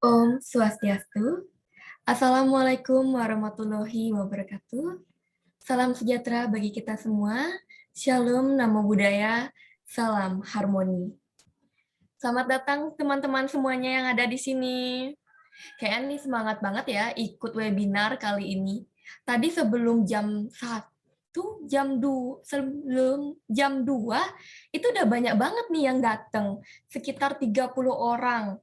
Om Swastiastu. Assalamualaikum warahmatullahi wabarakatuh. Salam sejahtera bagi kita semua. Shalom, Namo Buddhaya, salam harmoni. Selamat datang teman-teman semuanya yang ada di sini. Kayaknya nih semangat banget ya ikut webinar kali ini. Tadi sebelum jam 1, sebelum jam 2, itu udah banyak banget nih yang datang. Sekitar 30 orang.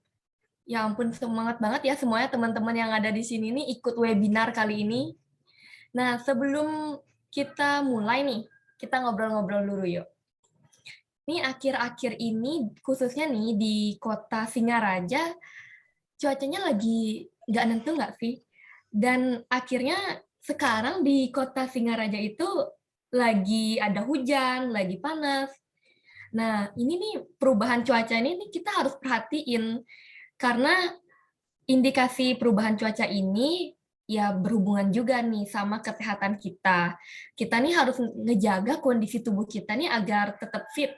Ya ampun, semangat banget ya semuanya teman-teman yang ada di sini nih ikut webinar kali ini. Nah, sebelum kita mulai nih, kita ngobrol-ngobrol dulu yuk. Nih akhir-akhir ini, khususnya nih di kota Singaraja, cuacanya lagi nggak nentu nggak sih? Dan akhirnya sekarang di kota Singaraja itu lagi ada hujan, lagi panas. Nah, ini nih perubahan cuaca ini nih kita harus perhatiin karena indikasi perubahan cuaca ini ya berhubungan juga nih sama kesehatan kita. Kita nih harus ngejaga kondisi tubuh kita nih agar tetap fit.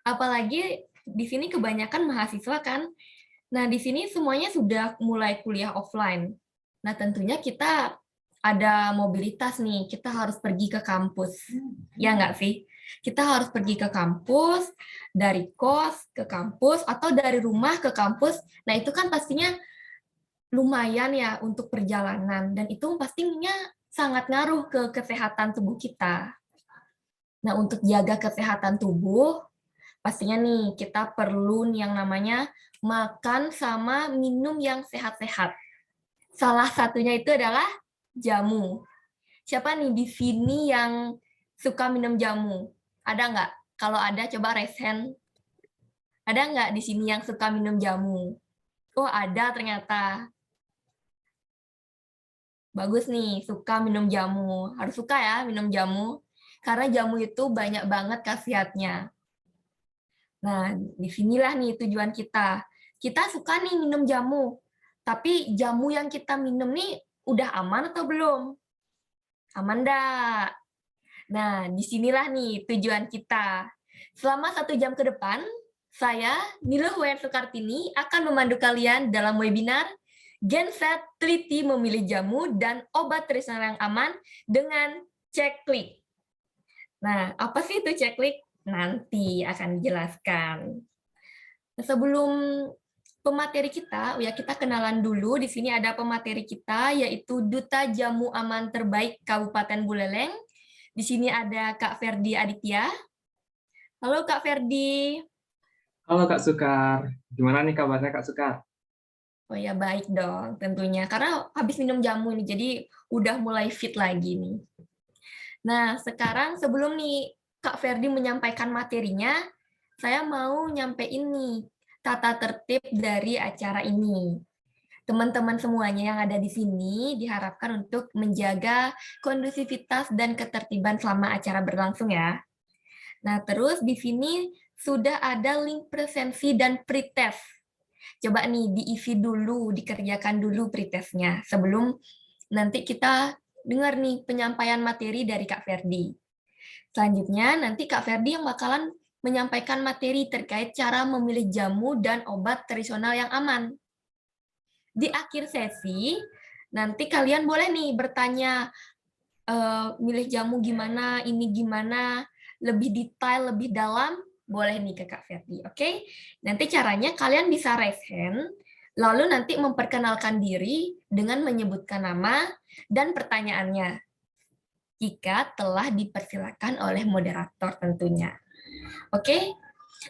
Apalagi di sini kebanyakan mahasiswa kan. Nah, di sini semuanya sudah mulai kuliah offline. Nah, tentunya kita ada mobilitas nih, kita harus pergi ke kampus. Ya nggak sih? Kita harus pergi ke kampus, dari kos ke kampus, atau dari rumah ke kampus. Nah, itu kan pastinya lumayan ya untuk perjalanan, dan itu pastinya sangat ngaruh ke kesehatan tubuh kita. Nah, untuk jaga kesehatan tubuh, pastinya nih kita perlu yang namanya makan sama minum yang sehat-sehat. Salah satunya itu adalah jamu. Siapa nih di sini yang suka minum jamu? Ada nggak? Kalau ada, coba raise hand. Ada nggak di sini yang suka minum jamu? Oh, ada ternyata. Bagus nih, suka minum jamu. Harus suka ya minum jamu, karena jamu itu banyak banget khasiatnya. Nah, disinilah nih tujuan kita. Kita suka nih minum jamu, tapi jamu yang kita minum nih udah aman atau belum? Aman enggak? Nah, disinilah nih tujuan kita. Selama 1 jam ke depan, saya, Nilo Huwen Soekartini, akan memandu kalian dalam webinar Genset Teliti Memilih Jamu dan Obat Tradisional yang Aman dengan Ceklik. Nah, apa sih itu Ceklik? Nanti akan dijelaskan. Sebelum pemateri kita, ya kita kenalan dulu. Di sini ada pemateri kita, yaitu Duta Jamu Aman Terbaik Kabupaten Buleleng. Di sini ada Kak Ferdi Aditya. Halo Kak Ferdi. Halo Kak Sukar, gimana nih kabarnya Kak Sukar? Oh ya, baik dong tentunya. Karena habis minum jamu nih, jadi udah mulai fit lagi nih. Nah, sekarang sebelum nih Kak Ferdi menyampaikan materinya, saya mau nyampein nih tata tertib dari acara ini. Teman-teman semuanya yang ada di sini diharapkan untuk menjaga kondusivitas dan ketertiban selama acara berlangsung ya. Nah, terus di sini sudah ada link presensi dan pretest. Coba nih diisi dulu, dikerjakan dulu pretestnya sebelum nanti kita dengar nih penyampaian materi dari Kak Ferdi. Selanjutnya nanti Kak Ferdi yang bakalan menyampaikan materi terkait cara memilih jamu dan obat tradisional yang aman. Di akhir sesi, nanti kalian boleh nih bertanya, milih jamu gimana, ini gimana, lebih detail, lebih dalam, boleh nih ke Kak Ferdi, oke? Nanti caranya kalian bisa raise hand, lalu nanti memperkenalkan diri dengan menyebutkan nama dan pertanyaannya, jika telah dipersilakan oleh moderator tentunya. Oke?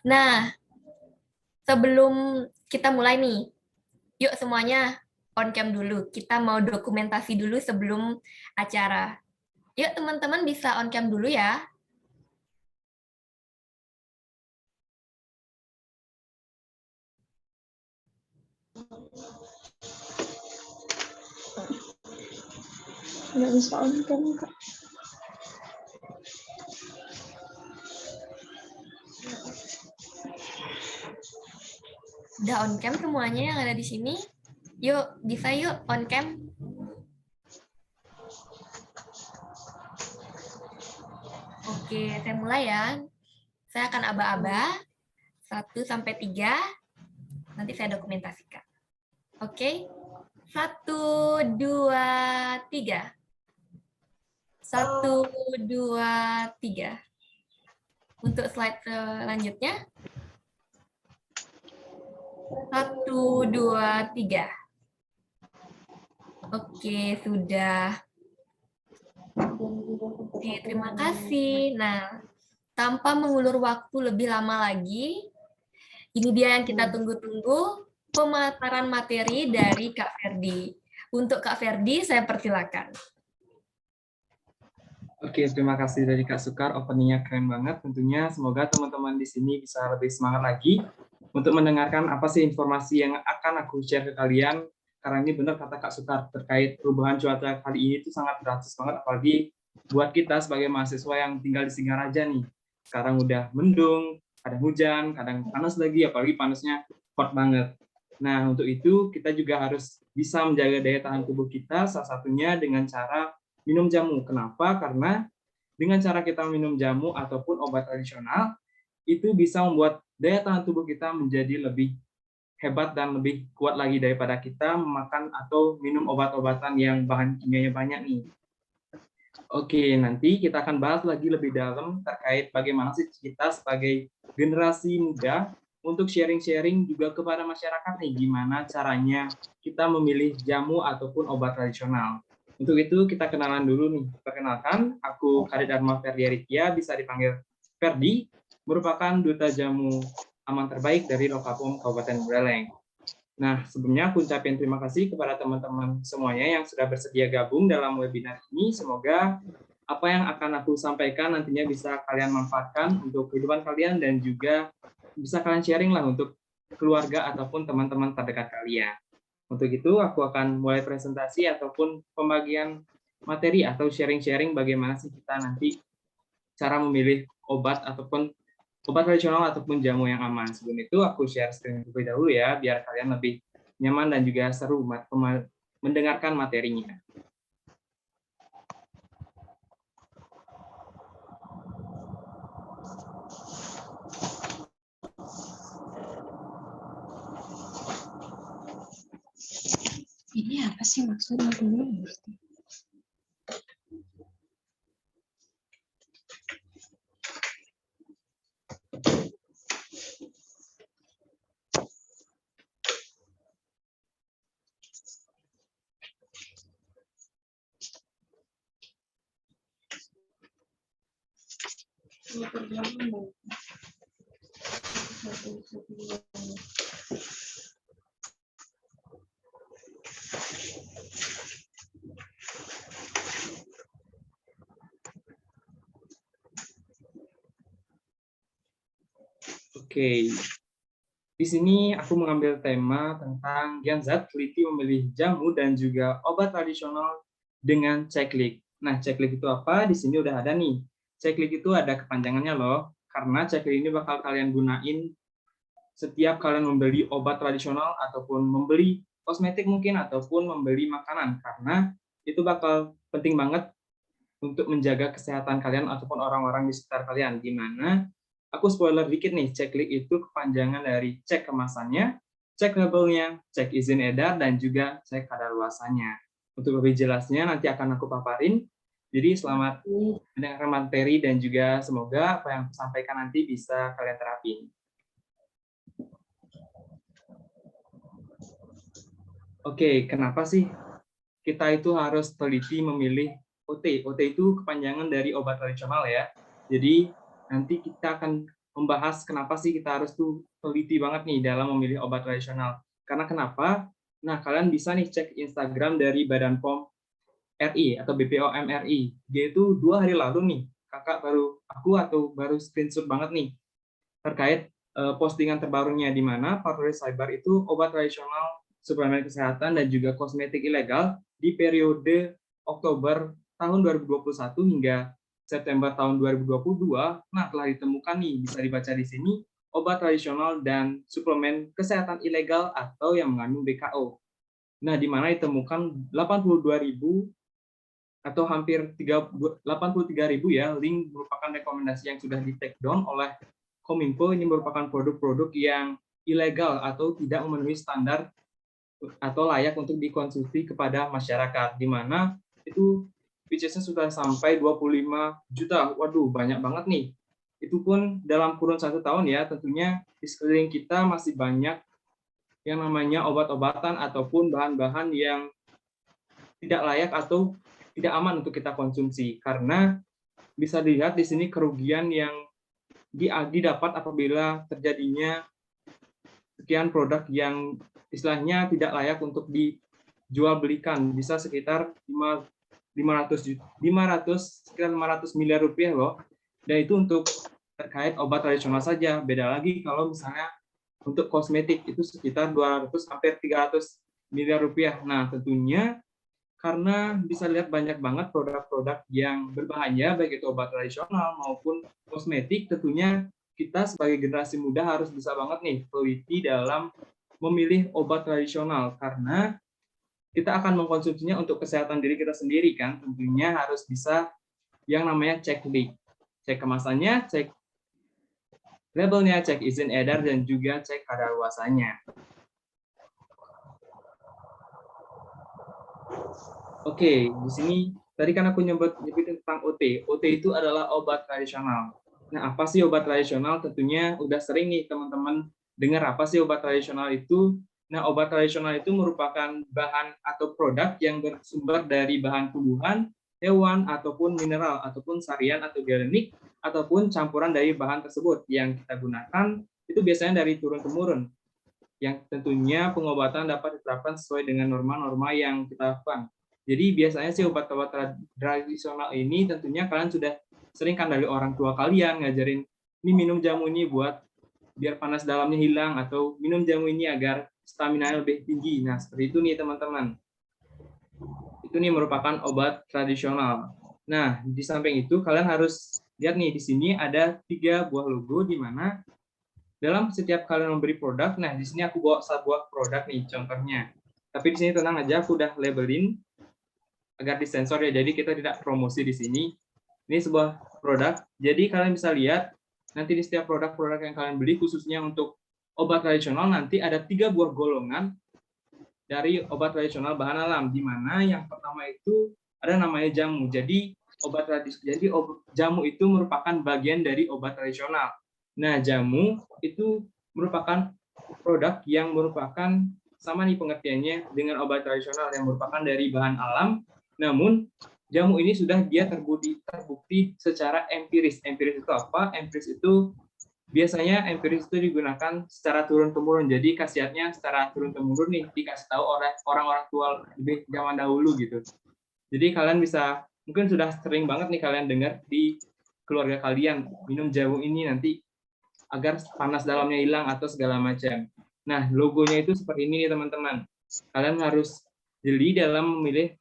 Nah, sebelum kita mulai nih, yuk semuanya on cam dulu. Kita mau dokumentasi dulu sebelum acara. Yuk teman-teman bisa on cam dulu ya. Nggak bisa on cam, Kak. Udah on cam semuanya yang ada di sini? Yuk, bisa yuk on cam. Oke, saya mulai ya. Saya akan aba-aba 1 sampai 3. Nanti saya dokumentasikan. Oke. 1, 2, 3. 1, 2, 3. Untuk slide selanjutnya. 1, 2, 3. Oke, sudah. Oke, terima kasih. Nah, tanpa mengulur waktu lebih lama lagi, ini dia yang kita tunggu-tunggu, pemaparan materi dari Kak Ferdi. Untuk Kak Ferdi, saya persilakan. Oke, terima kasih dari Kak Sukar. Openingnya keren banget. Tentunya semoga teman-teman di sini bisa lebih semangat lagi untuk mendengarkan apa sih informasi yang akan aku share ke kalian. Karena ini benar kata Kak Sukar, terkait perubahan cuaca kali ini itu sangat drastis banget, apalagi buat kita sebagai mahasiswa yang tinggal di Singaraja nih. Sekarang udah mendung, kadang hujan, kadang panas lagi, apalagi panasnya hot banget. Nah, untuk itu kita juga harus bisa menjaga daya tahan tubuh kita, salah satunya dengan cara minum jamu. Kenapa? Karena dengan cara kita minum jamu ataupun obat tradisional, itu bisa membuat daya tahan tubuh kita menjadi lebih hebat dan lebih kuat lagi daripada kita memakan atau minum obat-obatan yang bahan kimianya banyak nih. Oke, nanti kita akan bahas lagi lebih dalam terkait bagaimana sih kita sebagai generasi muda untuk sharing-sharing juga kepada masyarakat nih, gimana caranya kita memilih jamu ataupun obat tradisional. Untuk itu kita kenalan dulu nih. Perkenalkan, aku Karid Dharma Ferdi Aritia, bisa dipanggil Ferdi, merupakan duta jamu aman terbaik dari Lokapom Kabupaten Buleleng. Nah, sebelumnya aku ucapin terima kasih kepada teman-teman semuanya yang sudah bersedia gabung dalam webinar ini. Semoga apa yang akan aku sampaikan nantinya bisa kalian manfaatkan untuk kehidupan kalian dan juga bisa kalian sharing lah untuk keluarga ataupun teman-teman terdekat kalian. Untuk itu, aku akan mulai presentasi ataupun pembagian materi atau sharing-sharing bagaimana sih kita nanti cara memilih obat ataupun obat tradisional ataupun jamu yang aman. Sebelum itu, aku share screen terlebih dahulu ya, biar kalian lebih nyaman dan juga seru mendengarkan materinya. Ini apa sih maksudnya dulu? Oke, di sini aku mengambil tema tentang Gianzat teliti memilih jamu dan juga obat tradisional dengan checklist. Nah, checklist itu apa? Di sini udah ada nih. Checklist itu ada kepanjangannya loh, karena checklist ini bakal kalian gunain setiap kalian membeli obat tradisional ataupun membeli kosmetik mungkin ataupun membeli makanan, karena itu bakal penting banget untuk menjaga kesehatan kalian ataupun orang-orang di sekitar kalian. Di mana aku spoiler dikit nih, checklist itu kepanjangan dari cek kemasannya, cek labelnya, cek izin edar, dan juga cek kadaluarsanya. Untuk lebih jelasnya nanti akan aku paparin. Jadi selamat mendengarkan materi dan juga semoga apa yang aku sampaikan nanti bisa kalian terapin. Oke, kenapa sih kita itu harus teliti memilih OT? OT itu kepanjangan dari obat tradisional ya. Jadi nanti kita akan membahas kenapa sih kita harus tuh teliti banget nih dalam memilih obat tradisional. Karena kenapa? Nah, kalian bisa nih cek Instagram dari Badan POM RI atau BPOM RI. Dia itu 2 hari lalu nih, baru screenshot banget nih terkait postingan terbarunya di mana Paruri Cyber itu obat tradisional, suplemen kesehatan, dan juga kosmetik ilegal di periode Oktober tahun 2021 hingga September tahun 2022. Nah, telah ditemukan nih, bisa dibaca di sini, obat tradisional dan suplemen kesehatan ilegal atau yang mengandung BKO. Nah, di mana ditemukan 82.000 atau hampir 83.000 ya, link merupakan rekomendasi yang sudah di-take down oleh Kominfo. Ini merupakan produk-produk yang ilegal atau tidak memenuhi standar atau layak untuk dikonsumsi kepada masyarakat, di mana itu purchase-nya sudah sampai 25 juta. Waduh, banyak banget nih. Itu pun dalam kurun 1 tahun ya, tentunya di sekeliling kita masih banyak yang namanya obat-obatan ataupun bahan-bahan yang tidak layak atau tidak aman untuk kita konsumsi. Karena bisa dilihat di sini kerugian yang didapat apabila terjadinya sekian produk yang istilahnya tidak layak untuk dijual belikan, bisa sekitar 500 miliar rupiah loh. Dan itu untuk terkait obat tradisional saja. Beda lagi kalau misalnya untuk kosmetik itu sekitar 200 sampai 300 miliar rupiah. Nah, tentunya karena bisa lihat banyak banget produk-produk yang berbahaya, baik itu obat tradisional maupun kosmetik, tentunya kita sebagai generasi muda harus bisa banget nih teliti dalam memilih obat tradisional, karena kita akan mengkonsumsinya untuk kesehatan diri kita sendiri kan, tentunya harus bisa yang namanya cek label, cek kemasannya, cek labelnya, cek izin edar, dan juga cek kadaluarsanya. Oke, di sini tadi kan aku nyebutin tentang OT. OT itu adalah obat tradisional. Nah, apa sih obat tradisional? Tentunya udah sering nih teman-teman dengar apa sih obat tradisional itu. Nah, obat tradisional itu merupakan bahan atau produk yang bersumber dari bahan tumbuhan, hewan, ataupun mineral, ataupun sarian atau organik, ataupun campuran dari bahan tersebut yang kita gunakan itu biasanya dari turun-temurun, yang tentunya pengobatan dapat diterapkan sesuai dengan norma-norma yang kita lakukan. Jadi biasanya sih obat-obat tradisional ini tentunya kalian sudah sering kan dari orang tua kalian ngajarin, ini minum jamu ini buat biar panas dalamnya hilang, atau minum jamu ini agar stamina lebih tinggi. Nah, seperti itu nih teman-teman. Itu nih merupakan obat tradisional. Nah, di samping itu kalian harus lihat nih di sini ada 3 buah logo di mana dalam setiap kalian memberi produk, nah di sini aku bawa sebuah produk nih contohnya. Tapi di sini tenang aja, aku udah labelin agar disensor ya, jadi kita tidak promosi di sini. Ini sebuah produk, jadi kalian bisa lihat nanti di setiap produk-produk yang kalian beli, khususnya untuk obat tradisional, nanti ada 3 buah golongan dari obat tradisional bahan alam, di mana yang pertama itu ada namanya jamu. Jadi jamu itu merupakan bagian dari obat tradisional. Nah, jamu itu merupakan produk yang merupakan sama nih pengertiannya dengan obat tradisional yang merupakan dari bahan alam, namun jamu ini sudah terbukti secara empiris. Empiris itu apa? Empiris itu biasanya empiris itu digunakan secara turun-temurun. Jadi khasiatnya secara turun-temurun nih dikasih tahu oleh orang-orang tua lebih zaman dahulu gitu. Jadi kalian bisa, mungkin sudah sering banget nih kalian dengar di keluarga kalian, minum jamu ini nanti agar panas dalamnya hilang atau segala macam. Nah, logonya itu seperti ini nih teman-teman. Kalian harus jeli dalam memilih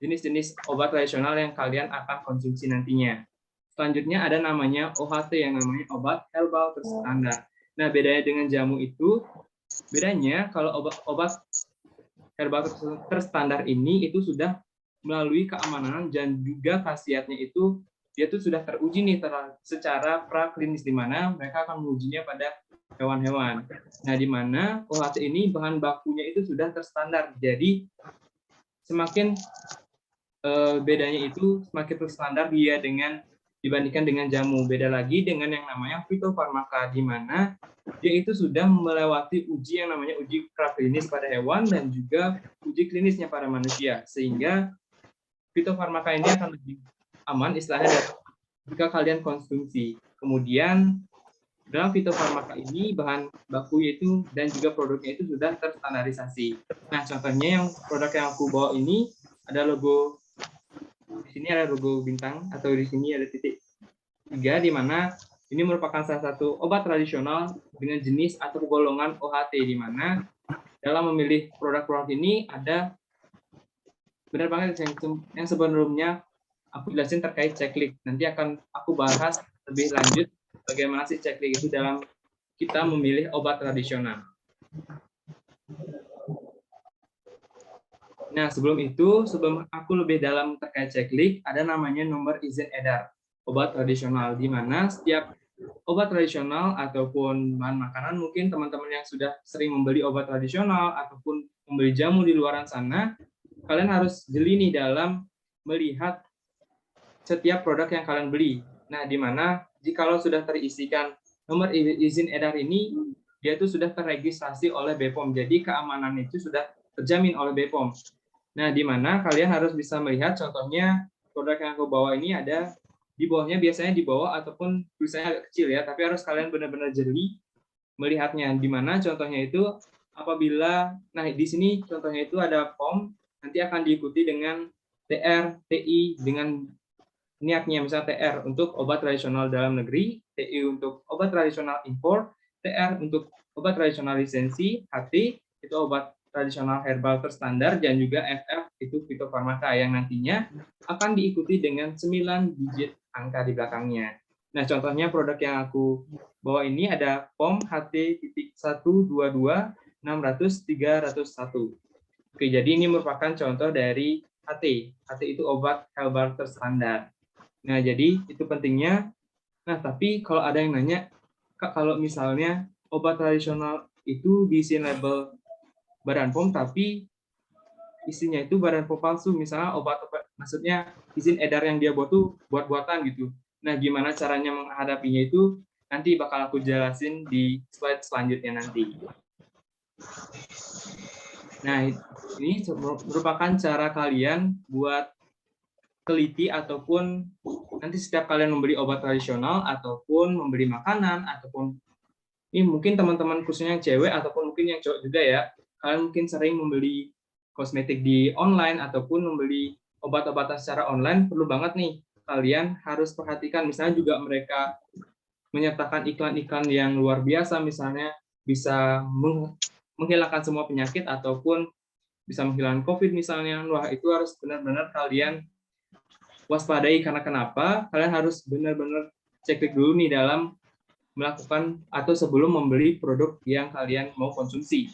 jenis-jenis obat tradisional yang kalian akan konsumsi nantinya. Selanjutnya ada namanya OHT yang namanya obat herbal terstandar. Nah, bedanya dengan jamu itu, bedanya kalau obat herbal terstandar ini itu sudah melalui keamanan dan juga khasiatnya itu dia tuh sudah teruji nih secara praklinis, di mana mereka akan mengujinya pada hewan-hewan. Nah, di mana OHT ini bahan bakunya itu sudah terstandar. Jadi semakin bedanya itu semakin terstandar dia dibandingkan dengan jamu. Beda lagi dengan yang namanya fitofarmaka, di mana dia itu sudah melewati uji yang namanya uji praklinis pada hewan dan juga uji klinisnya pada manusia, sehingga fitofarmaka ini akan lebih aman istilahnya jika kalian konsumsi. Kemudian dalam fitofarmaka ini bahan baku itu dan juga produknya itu sudah terstandarisasi. Nah, contohnya yang produk yang aku bawa ini ada logo, di sini ada logo bintang atau di sini ada titik 3, di mana ini merupakan salah satu obat tradisional dengan jenis atau golongan OHT, di mana dalam memilih produk-produk ini ada benar banget yang sebelumnya aku jelasin terkait checklist. Nanti akan aku bahas lebih lanjut bagaimana sih checklist itu dalam kita memilih obat tradisional. Nah, sebelum aku lebih dalam terkait checklist, ada namanya nomor izin edar obat tradisional, di mana setiap obat tradisional ataupun bahan makanan, mungkin teman-teman yang sudah sering membeli obat tradisional ataupun membeli jamu di luaran sana, kalian harus jeli nih dalam melihat setiap produk yang kalian beli. Nah, di mana jikalau sudah terisikan nomor izin edar ini, dia itu sudah terregistrasi oleh BPOM. Jadi keamanan itu sudah terjamin oleh BPOM. Nah, di mana kalian harus bisa melihat contohnya produk yang aku bawa ini ada di bawahnya, biasanya di bawah ataupun tulisannya agak kecil ya, tapi harus kalian benar-benar jeli melihatnya. Di mana contohnya itu apabila, nah di sini contohnya itu ada POM, nanti akan diikuti dengan TR, TI dengan niatnya, misalnya TR untuk obat tradisional dalam negeri, TI untuk obat tradisional impor, TR untuk obat tradisional lisensi, HT itu obat tradisional herbal terstandar, dan juga FF itu fitofarmaka yang nantinya akan diikuti dengan 9 digit angka di belakangnya. Nah, contohnya produk yang aku bawa ini ada POM HT.122.600.301. Oke, jadi ini merupakan contoh dari HT. HT itu obat herbal terstandar. Nah, jadi itu pentingnya. Nah, tapi kalau ada yang nanya, Kak, kalau misalnya obat tradisional itu diisi label Badan POM, tapi isinya itu Badan POM palsu, misalnya maksudnya izin edar yang dia buat tuh buat-buatan gitu. Nah, gimana caranya menghadapinya itu nanti bakal aku jelasin di slide selanjutnya nanti. Nah, ini merupakan cara kalian buat teliti ataupun nanti setiap kalian membeli obat tradisional ataupun membeli makanan ataupun ini mungkin teman-teman khususnya yang cewek ataupun mungkin yang cowok juga ya, kalian mungkin sering membeli kosmetik di online ataupun membeli obat-obatan secara online, perlu banget nih kalian harus perhatikan, misalnya juga mereka menyertakan iklan-iklan yang luar biasa, misalnya bisa menghilangkan semua penyakit ataupun bisa menghilangkan COVID misalnya. Wah, itu harus benar-benar kalian waspadai, karena kenapa? Kalian harus benar-benar cek dulu nih dalam melakukan atau sebelum membeli produk yang kalian mau konsumsi.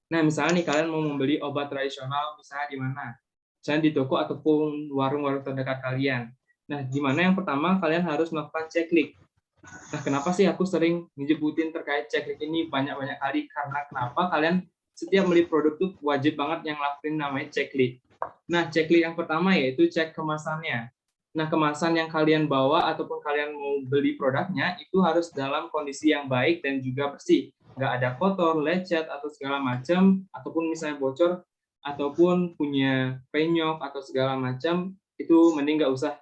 Nah, misalnya nih kalian mau membeli obat tradisional misalnya di mana? Misalnya di toko ataupun warung-warung terdekat kalian. Nah, di mana yang pertama kalian harus melakukan checklist. Nah, kenapa sih aku sering nyebutin terkait checklist ini banyak-banyak kali? Karena kenapa kalian setiap beli produk tuh wajib banget yang lakuin namanya checklist. Nah, checklist yang pertama yaitu cek kemasannya. Nah, kemasan yang kalian bawa ataupun kalian mau beli produknya itu harus dalam kondisi yang baik dan juga bersih. Nggak ada kotor, lecet, atau segala macam, ataupun misalnya bocor, ataupun punya penyok atau segala macam, itu mending nggak usah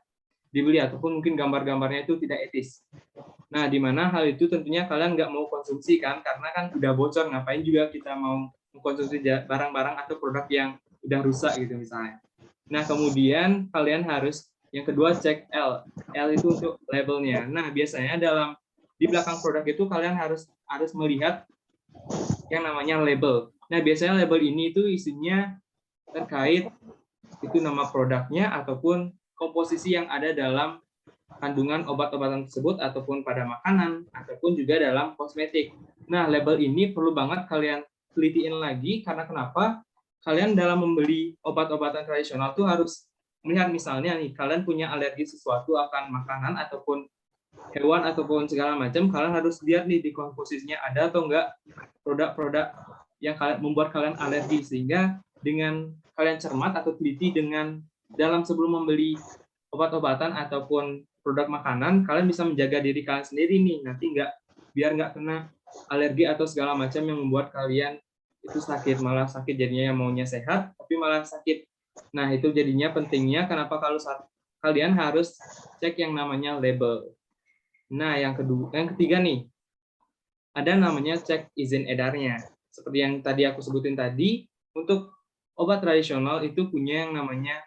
dibeli, ataupun mungkin gambar-gambarnya itu tidak etis. Nah, di mana hal itu tentunya kalian nggak mau konsumsi kan, karena kan udah bocor, ngapain juga kita mau mengkonsumsi barang-barang atau produk yang udah rusak gitu misalnya. Nah, kemudian kalian harus yang kedua cek L. L itu untuk labelnya. Nah, biasanya di belakang produk itu kalian harus melihat yang namanya label. Nah, biasanya label ini itu isinya terkait itu nama produknya ataupun komposisi yang ada dalam kandungan obat-obatan tersebut ataupun pada makanan ataupun juga dalam kosmetik. Nah, label ini perlu banget kalian telitiin lagi, karena kenapa? Kalian dalam membeli obat-obatan tradisional tuh harus melihat, misalnya nih kalian punya alergi sesuatu akan makanan ataupun hewan ataupun segala macam, kalian harus lihat nih di komposisinya ada atau enggak produk-produk yang membuat kalian alergi, sehingga dengan kalian cermat atau teliti dengan dalam sebelum membeli obat-obatan ataupun produk makanan, kalian bisa menjaga diri kalian sendiri nih, nanti biar nggak kena alergi atau segala macam yang membuat kalian itu sakit, malah sakit jadinya, yang maunya sehat tapi malah sakit. Nah, itu jadinya pentingnya kenapa kalau kalian harus cek yang namanya label. Nah, yang ketiga nih, ada namanya cek izin edarnya. Seperti yang tadi aku sebutin tadi, untuk obat tradisional itu punya yang namanya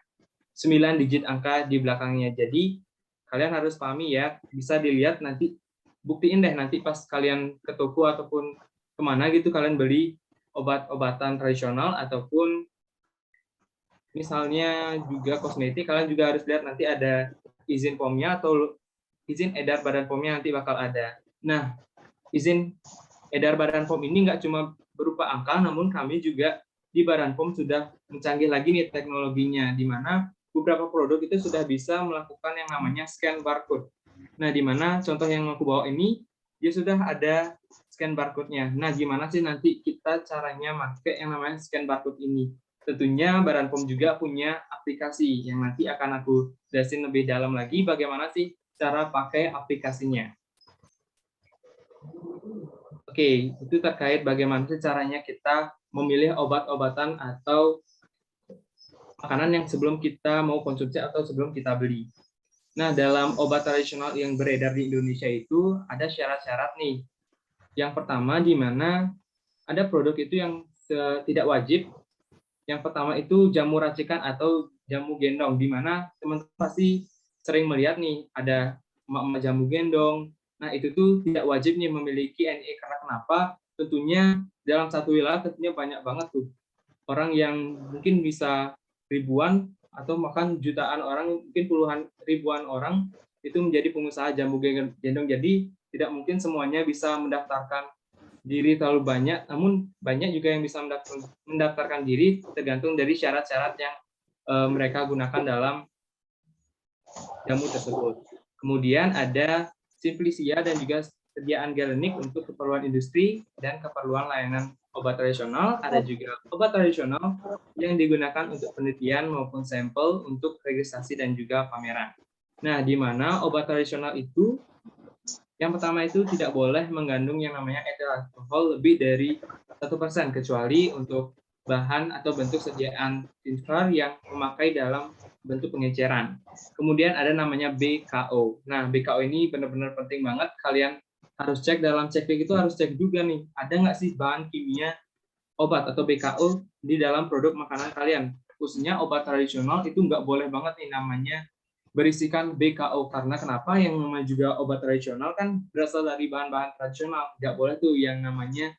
9 digit angka di belakangnya. Jadi, kalian harus pahami ya, bisa dilihat nanti, buktiin deh nanti pas kalian ke toko ataupun kemana gitu, kalian beli obat-obatan tradisional ataupun misalnya juga kosmetik, kalian juga harus lihat nanti ada izin POM-nya atau izin edar Badan POM-nya nanti bakal ada. Nah, izin edar Badan POM ini nggak cuma berupa angka, namun kami juga di Badan POM sudah mencanggih lagi nih teknologinya, di mana beberapa produk itu sudah bisa melakukan yang namanya scan barcode. Nah, di mana contoh yang aku bawa ini, dia sudah ada scan barcode-nya. Nah, gimana sih nanti kita caranya pakai yang namanya scan barcode ini? Tentunya Badan POM juga punya aplikasi yang nanti akan aku jelasin lebih dalam lagi bagaimana sih cara pakai aplikasinya. Oke, itu terkait bagaimana sih caranya kita memilih obat-obatan atau makanan yang sebelum kita mau konsumsi atau sebelum kita beli. Nah, dalam obat tradisional yang beredar di Indonesia itu ada syarat-syarat nih. Yang pertama, di mana ada produk itu yang tidak wajib. Yang pertama itu jamu racikan atau jamu gendong, di mana teman-teman pasti sering melihat nih, ada emak-emak jamu gendong. Nah, itu tuh tidak wajib nih memiliki NIE, karena kenapa? Tentunya dalam satu wilayah tentunya banyak banget tuh orang yang mungkin bisa ribuan atau bahkan jutaan orang, mungkin puluhan ribuan orang itu menjadi pengusaha jamu gendong. Jadi tidak mungkin semuanya bisa mendaftarkan diri terlalu banyak, namun banyak juga yang bisa mendaftarkan diri tergantung dari syarat-syarat yang mereka gunakan dalam jamu tersebut. Kemudian ada simplisia dan juga sediaan galenik untuk keperluan industri dan keperluan layanan obat tradisional. Ada juga obat tradisional yang digunakan untuk penelitian maupun sampel untuk registrasi dan juga pameran. Nah, di mana obat tradisional itu yang pertama itu tidak boleh mengandung yang namanya etil alkohol lebih dari 1%, kecuali untuk bahan atau bentuk sediaan tincture yang memakai dalam bentuk pengeceran. Kemudian ada namanya BKO. Nah, BKO ini benar-benar penting banget. Kalian harus cek dalam checklist itu, harus cek juga nih, ada nggak sih bahan kimia obat atau BKO di dalam produk makanan kalian. Khususnya obat tradisional itu nggak boleh banget nih namanya berisikan BKO, karena kenapa? Yang namanya juga obat tradisional kan berasal dari bahan-bahan tradisional, nggak boleh tuh yang namanya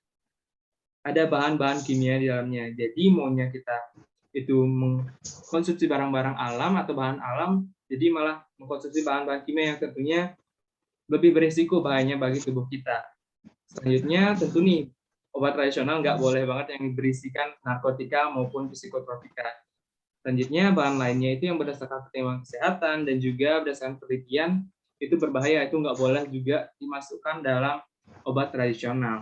ada bahan-bahan kimia di dalamnya. Jadi maunya kita itu mengkonsumsi barang-barang alam atau bahan alam, jadi malah mengkonsumsi bahan-bahan kimia yang tentunya lebih berisiko bahayanya bagi tubuh kita. Selanjutnya tentu nih, obat tradisional nggak boleh banget yang berisikan narkotika maupun psikotropika. Selanjutnya, bahan lainnya itu yang berdasarkan pertimbangan kesehatan dan juga berdasarkan penelitian itu berbahaya, itu nggak boleh juga dimasukkan dalam obat tradisional.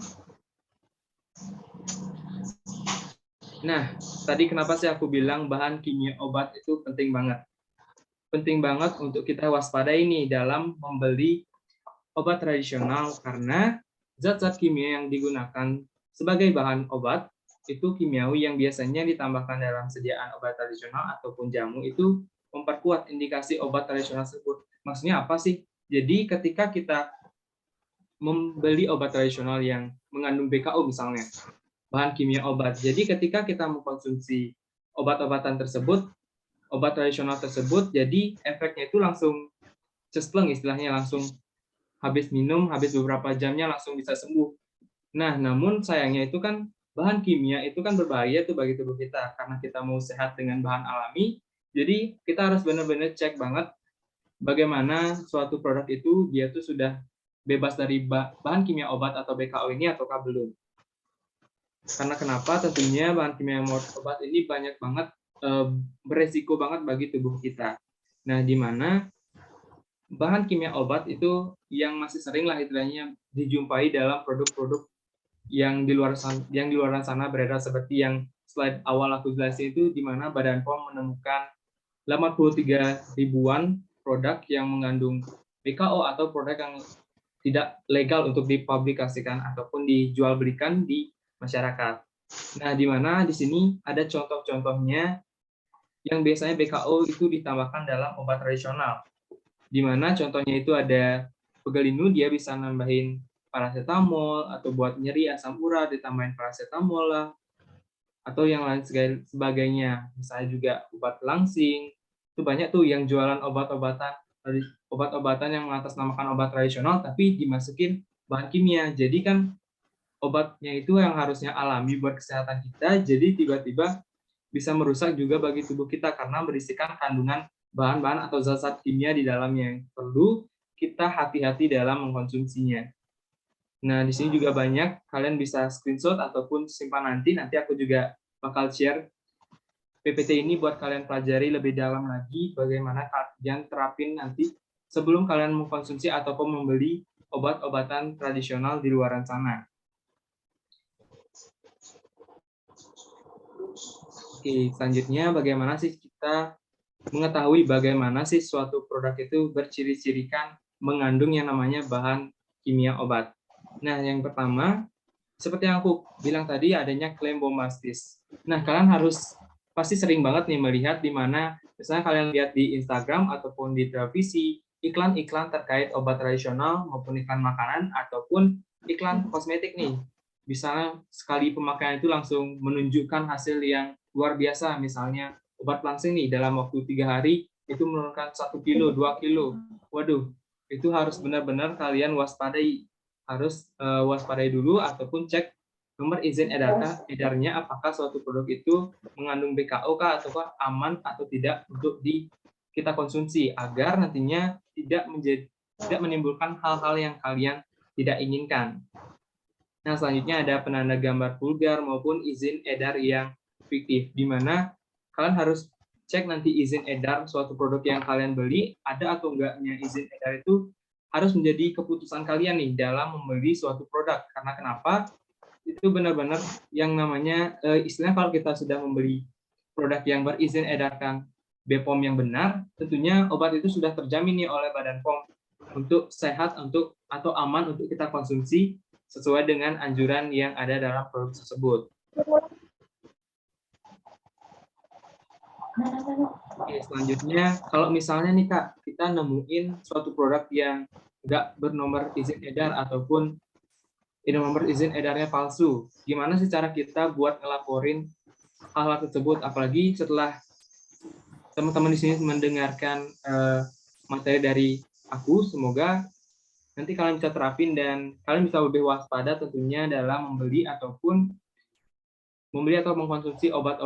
Nah, tadi kenapa sih aku bilang bahan kimia obat itu penting banget? Penting banget untuk kita waspadai nih dalam membeli obat tradisional, karena zat-zat kimia yang digunakan sebagai bahan obat itu kimiawi yang biasanya ditambahkan dalam sediaan obat tradisional ataupun jamu itu memperkuat indikasi obat tradisional tersebut. Maksudnya apa sih? Jadi ketika kita membeli obat tradisional yang mengandung BKO misalnya, bahan kimia obat. Jadi ketika kita mengkonsumsi obat-obatan tersebut, obat tradisional tersebut, jadi efeknya itu langsung cespleng, istilahnya langsung habis minum, habis beberapa jamnya langsung bisa sembuh. Nah, namun sayangnya itu kan bahan kimia itu kan berbahaya tuh bagi tubuh kita, karena kita mau sehat dengan bahan alami. Jadi kita harus benar-benar cek banget bagaimana suatu produk itu dia tuh sudah bebas dari bahan kimia obat atau BKO ini ataukah belum. Karena kenapa? Tentunya bahan kimia obat ini banyak banget beresiko banget bagi tubuh kita. Nah, di mana bahan kimia obat itu yang masih sering lah istilahnya dijumpai dalam produk-produk yang di luar sana beredar, seperti yang slide awal aku jelasin itu, di mana Badan POM menemukan 83 ribuan produk yang mengandung BKO atau produk yang tidak legal untuk dipublikasikan ataupun dijual belikan di masyarakat. Nah, di mana di sini ada contoh-contohnya yang biasanya BKO itu ditambahkan dalam obat tradisional. Di mana contohnya itu ada pegelinu, dia bisa nambahin paracetamol, atau buat nyeri asam urat ditambahin paracetamol lah, atau yang lain sebagainya. Misalnya juga obat langsing, itu banyak tuh yang jualan obat-obatan yang mengatasnamakan obat tradisional tapi dimasukin bahan kimia. Jadi kan obatnya itu yang harusnya alami buat kesehatan kita, jadi tiba-tiba bisa merusak juga bagi tubuh kita karena berisikan kandungan bahan-bahan atau zat-zat kimia di dalamnya. Perlu kita hati-hati dalam mengkonsumsinya. Nah, di sini juga banyak, kalian bisa screenshot ataupun simpan nanti aku juga bakal share PPT ini buat kalian pelajari lebih dalam lagi bagaimana kalian terapin nanti sebelum kalian mengkonsumsi ataupun membeli obat-obatan tradisional di luaran sana. Oke, selanjutnya bagaimana sih kita mengetahui bagaimana sih suatu produk itu berciri-cirikan mengandung yang namanya bahan kimia obat. Nah, yang pertama, seperti yang aku bilang tadi, adanya klaim bombastis. Nah, kalian harus pasti sering banget nih melihat di mana misalnya kalian lihat di Instagram ataupun di televisi, iklan-iklan terkait obat tradisional maupun iklan makanan ataupun iklan kosmetik nih. Misalnya sekali pemakaian itu langsung menunjukkan hasil yang luar biasa, misalnya obat langsing nih dalam waktu 3 hari itu menurunkan 1 kilo, 2 kilo. Waduh, itu harus benar-benar kalian waspadai, harus waspadai dulu ataupun cek nomor izin edarnya apakah suatu produk itu mengandung BKO kah ataukah aman atau tidak untuk kita konsumsi agar nantinya tidak menimbulkan hal-hal yang kalian tidak inginkan. Nah, selanjutnya ada penanda gambar vulgar maupun izin edar yang fiktif, di mana kalian harus cek nanti izin edar suatu produk yang kalian beli, ada atau enggaknya izin edar itu harus menjadi keputusan kalian nih dalam membeli suatu produk. Karena kenapa? Itu benar-benar yang namanya, istilahnya kalau kita sudah membeli produk yang berizin edarkan BPOM yang benar, tentunya obat itu sudah terjamin nih oleh Badan POM untuk sehat atau aman untuk kita konsumsi sesuai dengan anjuran yang ada dalam produk tersebut. Oke, selanjutnya, kalau misalnya nih Kak, kita nemuin suatu produk yang nggak bernomor izin edar ataupun nomor izin edarnya palsu, gimana sih cara kita buat ngelaporin hal-hal tersebut? Apalagi setelah teman-teman di sini mendengarkan materi dari aku, semoga nanti kalian bisa terapin dan kalian bisa lebih waspada tentunya dalam membeli atau mengkonsumsi obat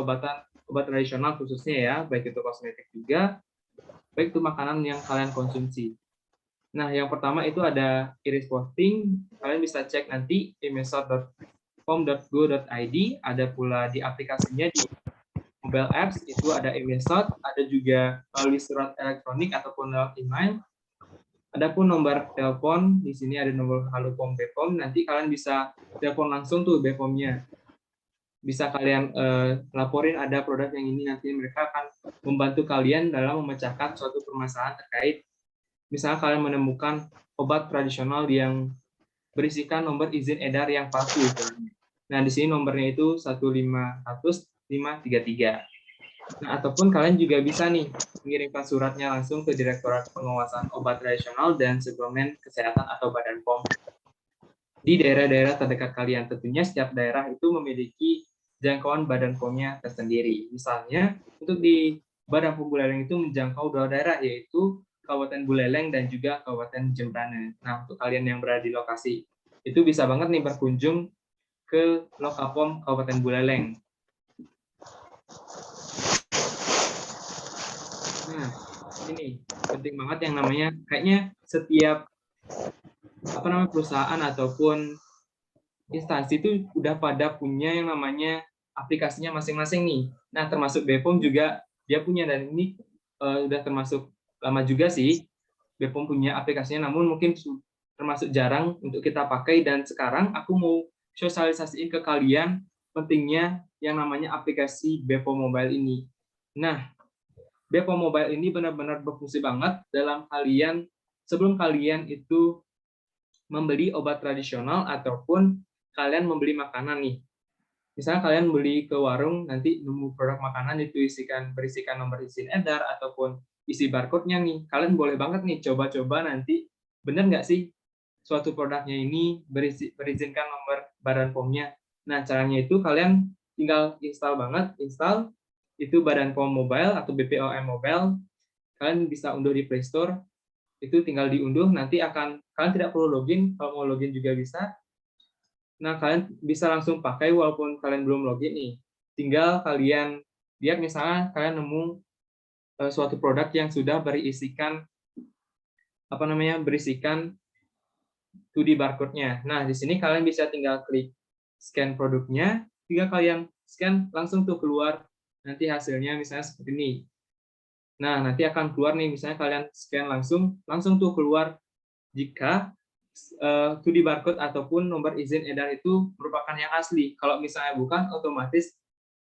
tradisional khususnya ya, baik itu kosmetik juga, baik itu makanan yang kalian konsumsi. Nah, yang pertama itu ada iris posting, kalian bisa cek nanti emesot.com.go.id, ada pula di aplikasinya di mobile apps itu ada emesot, ada juga melalui surat elektronik ataupun lewat email. Adapun nomor telepon, di sini ada nomor Halo POM BPOM, nanti kalian bisa telepon langsung tuh BPOM-nya. Bisa kalian laporin ada produk yang ini, nanti mereka akan membantu kalian dalam memecahkan suatu permasalahan terkait misalnya kalian menemukan obat tradisional yang berisikan nomor izin edar yang palsu. Nah, di sini nomornya itu 1510533. Nah, ataupun kalian juga bisa nih mengirimkan suratnya langsung ke Direktorat Pengawasan Obat Tradisional dan Suplemen Kesehatan atau Badan POM di daerah-daerah terdekat kalian. Tentunya setiap daerah itu memiliki jangkauan Badan POM-nya tersendiri. Misalnya, untuk di Badan POM Buleleng itu menjangkau 2 daerah, yaitu Kabupaten Buleleng dan juga Kabupaten Jembrana. Nah, untuk kalian yang berada di lokasi, itu bisa banget nih berkunjung ke Lokapom Kabupaten Buleleng. Nah, ini penting banget yang namanya, kayaknya setiap perusahaan ataupun instansi itu udah pada punya yang namanya aplikasinya masing-masing nih. Nah, termasuk BPOM juga dia punya, dan ini udah termasuk lama juga sih BPOM punya aplikasinya, namun mungkin termasuk jarang untuk kita pakai, dan sekarang aku mau sosialisasiin ke kalian pentingnya yang namanya aplikasi BPOM Mobile ini. Nah, BPOM Mobile ini benar-benar berfungsi banget dalam sebelum kalian itu membeli obat tradisional ataupun kalian membeli makanan nih. Misalnya kalian beli ke warung, nanti nemu produk makanan itu berisikan nomor izin edar ataupun isi barcode-nya nih. Kalian boleh banget nih coba-coba nanti, benar nggak sih suatu produknya ini berizinkan nomor Badan POM-nya. Nah, caranya itu kalian tinggal install itu Badan POM Mobile atau BPOM Mobile. Kalian bisa unduh di Play Store, itu tinggal diunduh, nanti kalian tidak perlu login, kalau mau login juga bisa. Nah, kalian bisa langsung pakai walaupun kalian belum login nih. Tinggal kalian lihat misalnya kalian nemu suatu produk yang sudah berisikan 2D barcode-nya. Nah, di sini kalian bisa tinggal klik scan produknya, tinggal kalian scan langsung tuh keluar nanti hasilnya misalnya seperti ini. Nah, nanti akan keluar nih, misalnya kalian scan langsung tuh keluar jika 2D barcode ataupun nomor izin edar itu merupakan yang asli. Kalau misalnya bukan, otomatis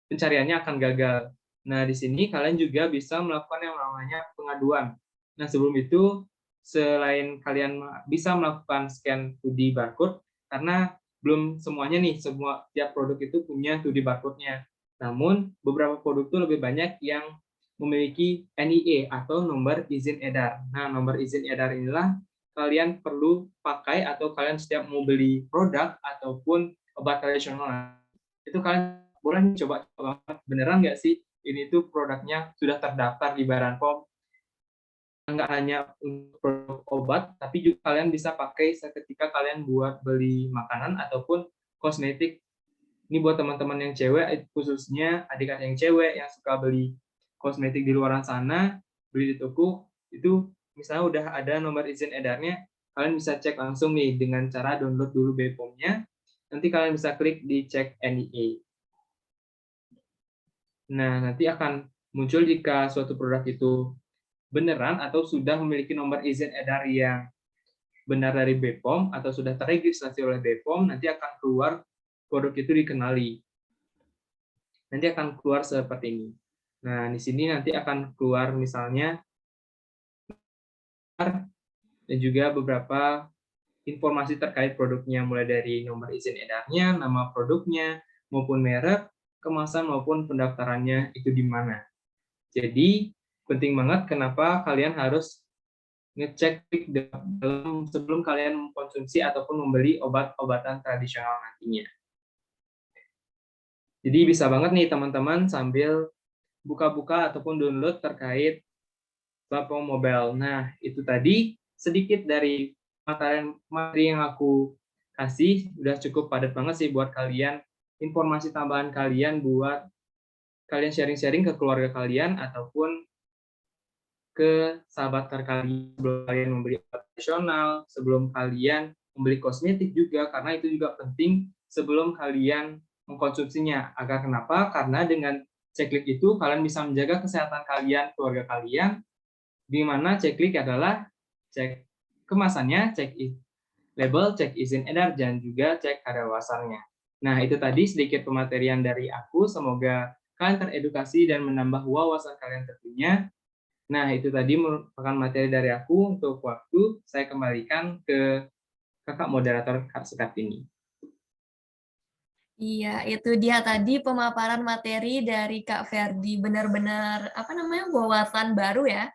pencariannya akan gagal. Nah, di sini kalian juga bisa melakukan yang namanya pengaduan. Nah, sebelum itu, selain kalian bisa melakukan scan 2D barcode, karena belum semuanya nih, semua tiap produk itu punya 2D barcode-nya. Namun, beberapa produk itu lebih banyak yang memiliki NIE atau nomor izin edar. Nah, nomor izin edar inilah kalian perlu pakai atau kalian setiap mau beli produk ataupun obat tradisional. Itu kalian boleh coba beneran nggak sih ini tuh produknya sudah terdaftar di Badan POM, nggak hanya untuk produk obat, tapi juga kalian bisa pakai seketika kalian buat beli makanan ataupun kosmetik. Ini buat teman-teman yang cewek, khususnya adik-adik yang cewek yang suka beli kosmetik di luaran sana, beli di toko, itu misalnya udah ada nomor izin edarnya, kalian bisa cek langsung nih dengan cara download dulu BPOM-nya, nanti kalian bisa klik di cek NIA. Nah, nanti akan muncul jika suatu produk itu beneran atau sudah memiliki nomor izin edar yang benar dari BPOM atau sudah terregistrasi oleh BPOM, nanti akan keluar produk itu dikenali. Nanti akan keluar seperti ini. Nah, di sini nanti akan keluar misalnya dan juga beberapa informasi terkait produknya, mulai dari nomor izin edarnya, nama produknya, maupun merek, kemasan maupun pendaftarannya itu di mana. Jadi, penting banget kenapa kalian harus ngecek dalam sebelum kalian mengkonsumsi ataupun membeli obat-obatan tradisional nantinya. Jadi bisa banget nih teman-teman sambil buka-buka ataupun download terkait platform mobile. Nah, itu tadi sedikit dari materi yang aku kasih, udah cukup padat banget sih buat kalian. Informasi tambahan kalian buat kalian sharing-sharing ke keluarga kalian ataupun ke sahabat kalian sebelum kalian membeli obat tradisional, sebelum kalian membeli kosmetik juga, karena itu juga penting sebelum kalian mengkonsumsinya. Agar kenapa? Karena dengan checklist itu kalian bisa menjaga kesehatan kalian, keluarga kalian, di mana checklist adalah cek kemasannya, cek label, cek izin edar, dan juga cek kadaluarsanya. Nah, itu tadi sedikit pematerian dari aku. Semoga kalian teredukasi dan menambah wawasan kalian tentunya. Nah, itu tadi merupakan materi dari aku. Untuk waktu, saya kembalikan ke kakak moderator Kak Sukartini. Iya, itu dia tadi pemaparan materi dari Kak Ferdi. Benar-benar, apa namanya, wawasan baru ya.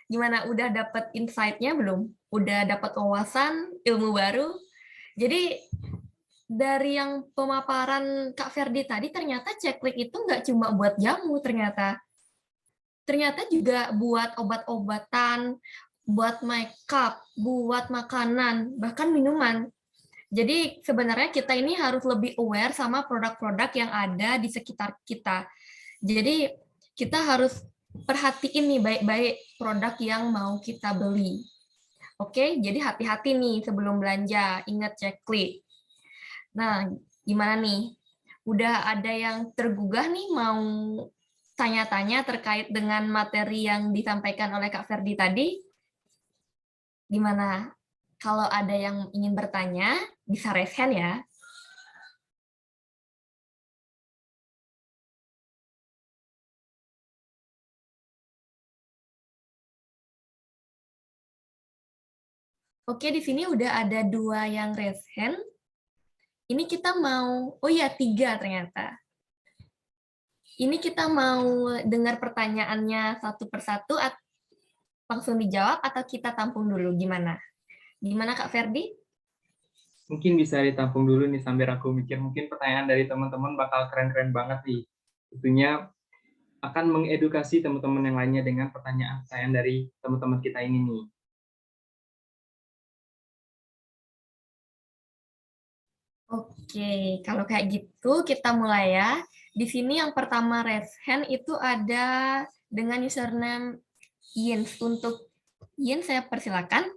Gimana, udah dapet insight-nya belum? Udah dapet wawasan, ilmu baru? Jadi, dari yang pemaparan Kak Ferdi tadi, ternyata ceklik itu nggak cuma buat jamu, ternyata juga buat obat-obatan, buat makeup, buat makanan, bahkan minuman. Jadi sebenarnya kita ini harus lebih aware sama produk-produk yang ada di sekitar kita. Jadi kita harus perhatiin nih baik-baik produk yang mau kita beli. Oke, jadi hati-hati nih sebelum belanja, ingat checklist. Nah, gimana nih? Udah ada yang tergugah nih mau tanya-tanya terkait dengan materi yang disampaikan oleh Kak Ferdi tadi? Gimana? Kalau ada yang ingin bertanya, bisa raise hand ya. Oke, di sini udah ada 2 yang raise hand. Ini kita mau, oh ya 3 ternyata. Ini kita mau dengar pertanyaannya satu persatu, langsung dijawab atau kita tampung dulu, gimana? Gimana Kak Ferdi? Mungkin bisa ditampung dulu nih sambil aku mikir. Mungkin pertanyaan dari teman-teman bakal keren-keren banget nih. Tentunya akan mengedukasi teman-teman yang lainnya dengan pertanyaan dari teman-teman kita ini nih. Oke, kalau kayak gitu kita mulai ya. Di sini yang pertama raise hand itu ada dengan username Yins. Untuk Yins saya persilakan.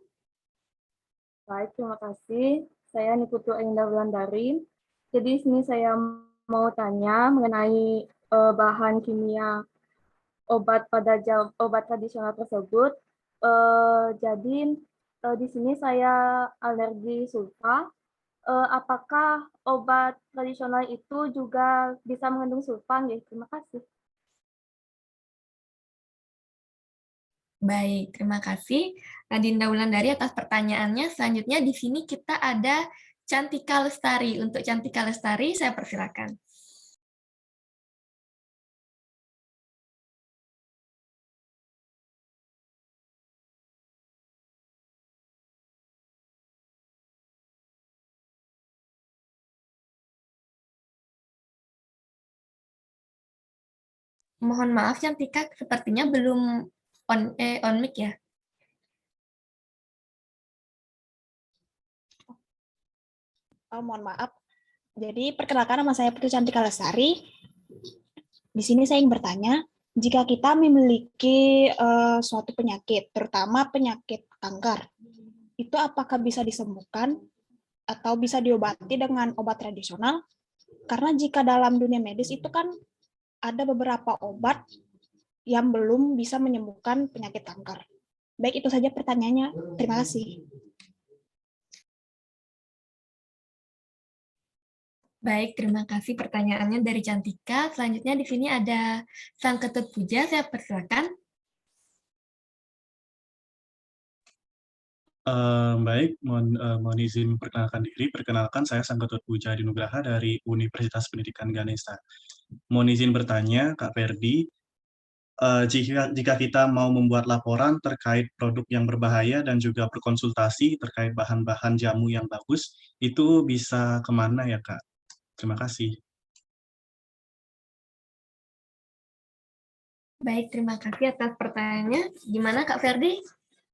Baik, terima kasih. Saya Niputu Ainda Wulandari. Jadi di sini saya mau tanya mengenai bahan kimia obat obat tradisional tersebut. Jadi di sini saya alergi sulfa. apakah obat tradisional itu juga bisa mengandung sulfan? Ya, terima kasih. Baik, terima kasih Nadinda Wulandari atas pertanyaannya. Selanjutnya di sini kita ada Cantika Lestari. Untuk Cantika Lestari, saya persilakan. Mohon maaf, Cantika, sepertinya belum on mic ya. Mohon maaf. Jadi perkenalkan, nama saya Putu Cantika Lestari. Di sini saya ingin bertanya, jika kita memiliki suatu penyakit, terutama penyakit kanker, itu apakah bisa disembuhkan atau bisa diobati dengan obat tradisional? Karena jika dalam dunia medis itu kan ada beberapa obat yang belum bisa menyembuhkan penyakit kanker. Baik, itu saja pertanyaannya. Terima kasih. Baik, terima kasih pertanyaannya dari Cantika. Selanjutnya di sini ada Sang Ketut Puja, saya persilakan. Baik, mohon izin perkenalkan diri. Perkenalkan, saya Sang Ketut Puja Dinugraha dari Universitas Pendidikan Ganesha. Mohon izin bertanya, Kak Ferdi, jika kita mau membuat laporan terkait produk yang berbahaya dan juga berkonsultasi terkait bahan-bahan jamu yang bagus, itu bisa kemana ya, Kak? Terima kasih. Baik, terima kasih atas pertanyaannya. Gimana Kak Ferdi?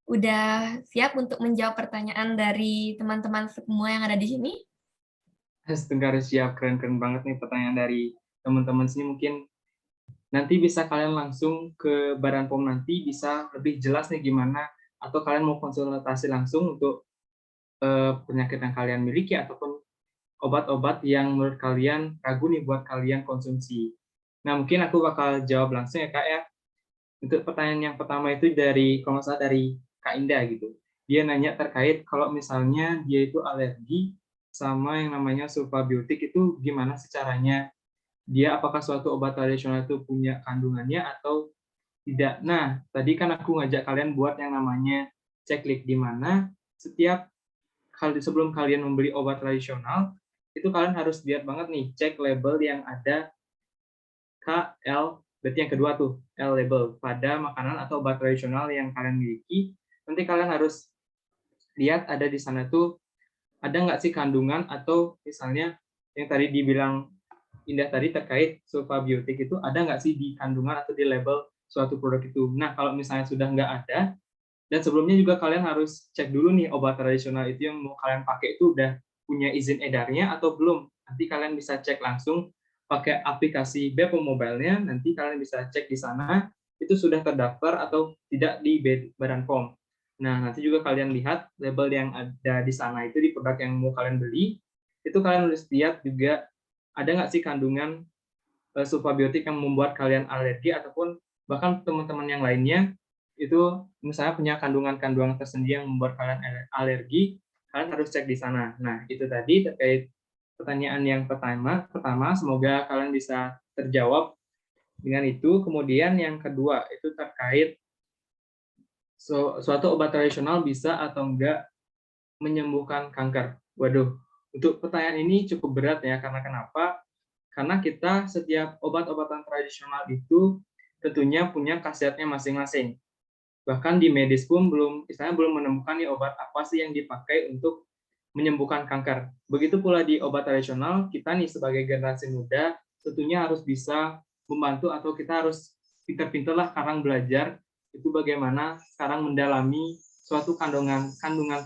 Udah siap untuk menjawab pertanyaan dari teman-teman semua yang ada di sini? Setengah siap, keren-keren banget nih pertanyaan dari teman-teman sini. Mungkin nanti bisa kalian langsung ke Badan POM, nanti bisa lebih jelas nih gimana, atau kalian mau konsultasi langsung untuk penyakit yang kalian miliki ataupun obat-obat yang menurut kalian ragu nih buat kalian konsumsi. Nah, mungkin aku bakal jawab langsung ya, Kak ya. Untuk pertanyaan yang pertama itu dari, kalau nggak salah dari Kak Indah gitu. Dia nanya terkait kalau misalnya dia itu alergi sama yang namanya sulfabiotik, itu gimana sih caranya? Dia apakah suatu obat tradisional itu punya kandungannya atau tidak? Nah, tadi kan aku ngajak kalian buat yang namanya checklist, di mana setiap kali sebelum kalian membeli obat tradisional, itu kalian harus lihat banget nih, cek label yang ada KL, berarti yang kedua tuh, L label, pada makanan atau obat tradisional yang kalian miliki. Nanti kalian harus lihat ada di sana tuh, ada nggak sih kandungan, atau misalnya yang tadi dibilang Indah tadi terkait sulfabiotik, itu ada nggak sih di kandungan atau di label suatu produk itu. Nah, kalau misalnya sudah nggak ada, dan sebelumnya juga kalian harus cek dulu nih, obat tradisional itu yang mau kalian pakai itu udah punya izin edarnya atau belum. Nanti kalian bisa cek langsung pakai aplikasi BPOM Mobile-nya, nanti kalian bisa cek di sana, itu sudah terdaftar atau tidak di Badan POM. Nah, nanti juga kalian lihat label yang ada di sana itu di produk yang mau kalian beli, itu kalian harus lihat juga ada nggak sih kandungan sulfabiotik yang membuat kalian alergi, ataupun bahkan teman-teman yang lainnya itu misalnya punya kandungan-kandungan tersendiri yang membuat kalian alergi, kalian harus cek di sana. Nah, itu tadi terkait pertanyaan yang pertama, semoga kalian bisa terjawab dengan itu. Kemudian yang kedua, itu terkait suatu obat tradisional bisa atau enggak menyembuhkan kanker. Waduh, untuk pertanyaan ini cukup berat ya, karena kenapa? Karena kita setiap obat-obatan tradisional itu tentunya punya khasiatnya masing-masing. Bahkan di medis pun belum menemukan nih obat apa sih yang dipakai untuk menyembuhkan kanker. Begitu pula di obat tradisional, kita nih sebagai generasi muda tentunya harus bisa membantu, atau kita harus pintar-pintarlah sekarang belajar itu bagaimana sekarang mendalami suatu kandungan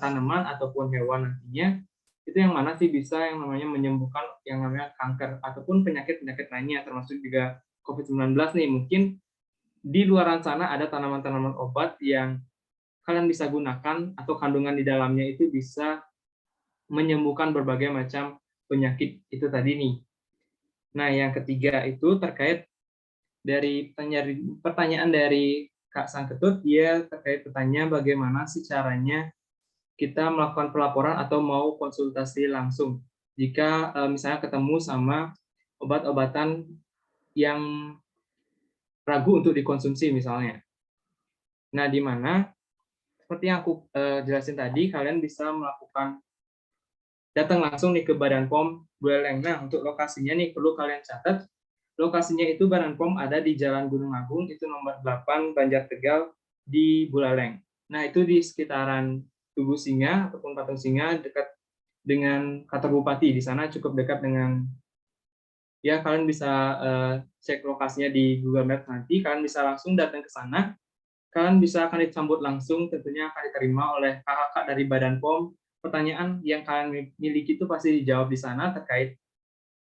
tanaman ataupun hewan nantinya, itu yang mana sih bisa yang namanya menyembuhkan yang namanya kanker ataupun penyakit-penyakit lainnya, termasuk juga COVID-19 nih. Mungkin di luar sana ada tanaman-tanaman obat yang kalian bisa gunakan atau kandungan di dalamnya itu bisa menyembuhkan berbagai macam penyakit itu tadi nih. Nah, yang ketiga itu terkait dari pertanyaan dari Kak Sang Ketut, dia terkait bertanya bagaimana sih caranya kita melakukan pelaporan atau mau konsultasi langsung jika misalnya ketemu sama obat-obatan yang ragu untuk dikonsumsi misalnya. Nah, di mana seperti yang aku jelasin tadi, kalian bisa melakukan datang langsung nih ke Badan POM Buleleng. Nah, untuk lokasinya nih perlu kalian catat. Lokasinya itu Badan POM ada di Jalan Gunung Agung, itu nomor 8 Banjar Tegal di Buleleng. Nah, itu di sekitaran Tugu Singa ataupun Patung Singa, dekat dengan kantor bupati. Di sana cukup dekat dengan, ya kalian bisa cek lokasinya di Google Maps nanti, kalian bisa langsung datang ke sana. Kalian bisa akan disambut langsung, tentunya akan diterima oleh kakak-kakak dari Badan POM. Pertanyaan yang kalian miliki itu pasti dijawab di sana terkait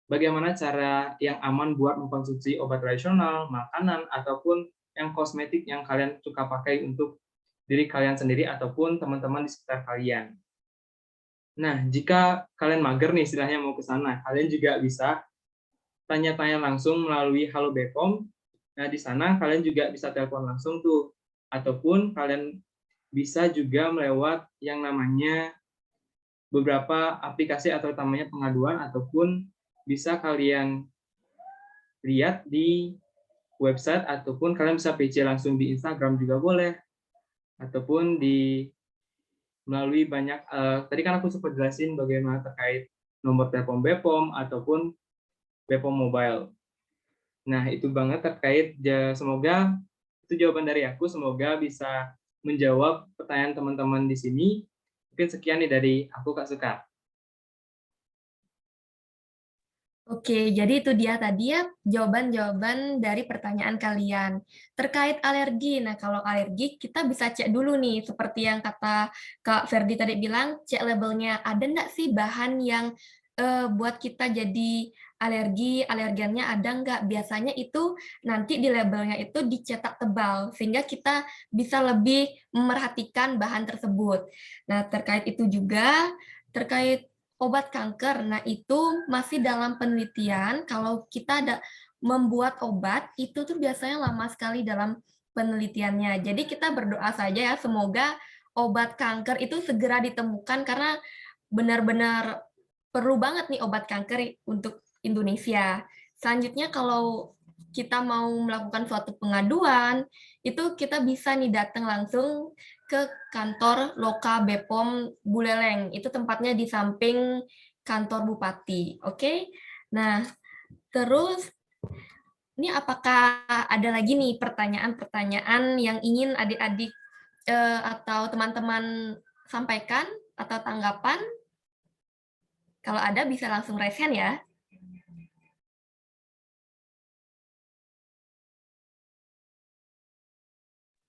bagaimana cara yang aman buat mengkonsumsi obat tradisional, makanan, ataupun yang kosmetik yang kalian suka pakai untuk diri kalian sendiri ataupun teman-teman di sekitar kalian. Nah, jika kalian mager nih istilahnya mau ke sana, kalian juga bisa tanya-tanya langsung melalui Halo Bepom. Nah, di sana kalian juga bisa telepon langsung tuh, ataupun kalian bisa juga melewat yang namanya beberapa aplikasi atau namanya pengaduan, ataupun bisa kalian lihat di website, ataupun kalian bisa PC langsung di Instagram juga boleh, ataupun di melalui banyak, tadi kan aku sempat jelasin bagaimana terkait nomor telepon Bepom ataupun Bepom Mobile. Nah, itu banget terkait, semoga itu jawaban dari aku, semoga bisa menjawab pertanyaan teman-teman di sini. Mungkin sekian nih dari aku, Kak Sekar. Oke, jadi itu dia tadi ya jawaban-jawaban dari pertanyaan kalian. Terkait alergi, nah kalau alergi kita bisa cek dulu nih, seperti yang kata Kak Ferdi tadi bilang, cek labelnya, ada nggak sih bahan yang buat kita jadi alergi, alergennya ada nggak? Biasanya itu nanti di labelnya itu dicetak tebal, sehingga kita bisa lebih memerhatikan bahan tersebut. Nah, terkait itu juga, terkait obat kanker, nah itu masih dalam penelitian. Kalau kita ada membuat obat, itu tuh biasanya lama sekali dalam penelitiannya. Jadi kita berdoa saja ya, semoga obat kanker itu segera ditemukan, karena benar-benar perlu banget nih obat kanker untuk Indonesia. Selanjutnya kalau kita mau melakukan suatu pengaduan, itu kita bisa nih datang langsung ke kantor Loka Bepom Buleleng. Itu tempatnya di samping kantor bupati. Oke. Nah, terus ini apakah ada lagi nih pertanyaan-pertanyaan yang ingin adik-adik atau teman-teman sampaikan atau tanggapan? Kalau ada bisa langsung raise hand ya.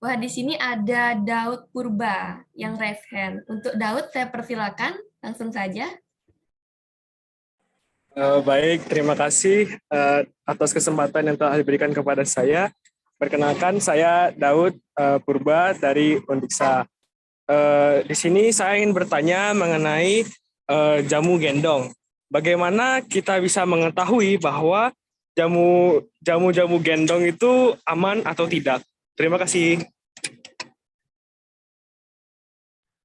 Wah, di sini ada Daud Purba yang raise hand. Untuk Daud, saya persilakan langsung saja. Baik, terima kasih atas kesempatan yang telah diberikan kepada saya. Perkenalkan, saya Daud Purba dari Undiksa. Di sini saya ingin bertanya mengenai jamu gendong. Bagaimana kita bisa mengetahui bahwa jamu gendong itu aman atau tidak? Terima kasih.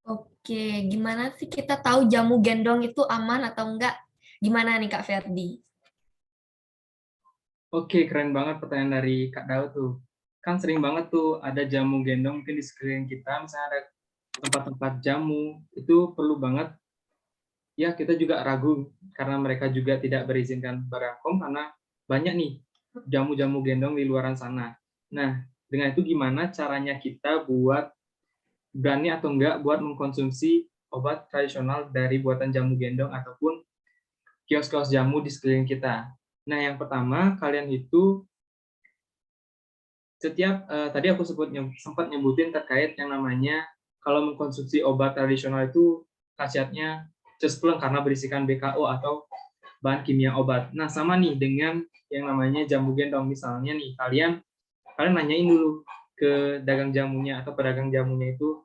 Oke, gimana sih kita tahu jamu gendong itu aman atau enggak? Gimana nih Kak Ferdi? Oke, keren banget pertanyaan dari Kak Daud tuh. Kan sering banget tuh ada jamu gendong mungkin di sekeliling kita, misalnya ada tempat-tempat jamu, itu perlu banget. Ya, kita juga ragu karena mereka juga tidak berizinkan Badan POM, karena banyak nih jamu-jamu gendong di luaran sana. Nah, dengan itu gimana caranya kita buat berani atau enggak buat mengkonsumsi obat tradisional dari buatan jamu gendong ataupun kios-kios jamu di sekeliling kita. Nah, yang pertama, kalian itu setiap tadi aku sempat nyebutin terkait yang namanya kalau mengkonsumsi obat tradisional itu khasiatnya cespleng karena berisikan BKO atau bahan kimia obat. Nah, sama nih dengan yang namanya jamu gendong. Misalnya nih, kalian nanyain dulu ke dagang jamunya atau pedagang jamunya itu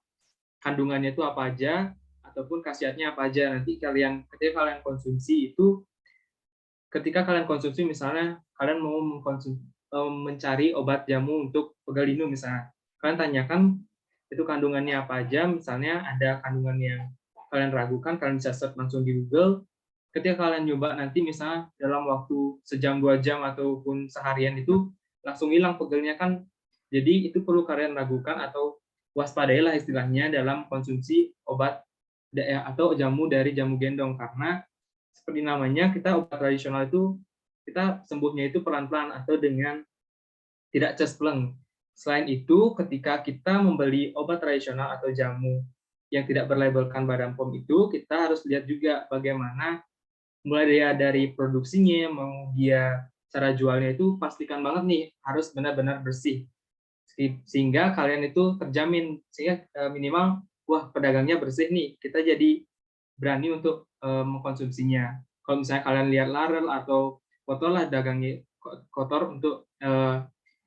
kandungannya itu apa aja ataupun khasiatnya apa aja. Nanti ketika kalian konsumsi itu, ketika kalian konsumsi misalnya kalian mau mencari obat jamu untuk pegal linu misalnya, kalian tanyakan itu kandungannya apa aja. Misalnya ada kandungan yang kalian ragukan, kalian bisa search langsung di Google. Ketika kalian nyoba nanti misalnya dalam waktu sejam 2 jam ataupun seharian itu langsung hilang pegelnya kan. Jadi itu perlu kalian ragukan atau waspadailah istilahnya dalam konsumsi obat atau jamu dari jamu gendong, karena seperti namanya kita obat tradisional itu kita sembuhnya itu pelan-pelan atau dengan tidak cespleng. Selain itu, ketika kita membeli obat tradisional atau jamu yang tidak berlabelkan Badan POM itu, kita harus lihat juga bagaimana mulai dari produksinya, mau dia cara jualnya itu pastikan banget nih harus benar-benar bersih. Sehingga kalian itu terjamin, sehingga minimal, wah pedagangnya bersih nih, kita jadi berani untuk mengkonsumsinya. Kalau misalnya kalian lihat larel atau kotor lah dagangnya kotor untuk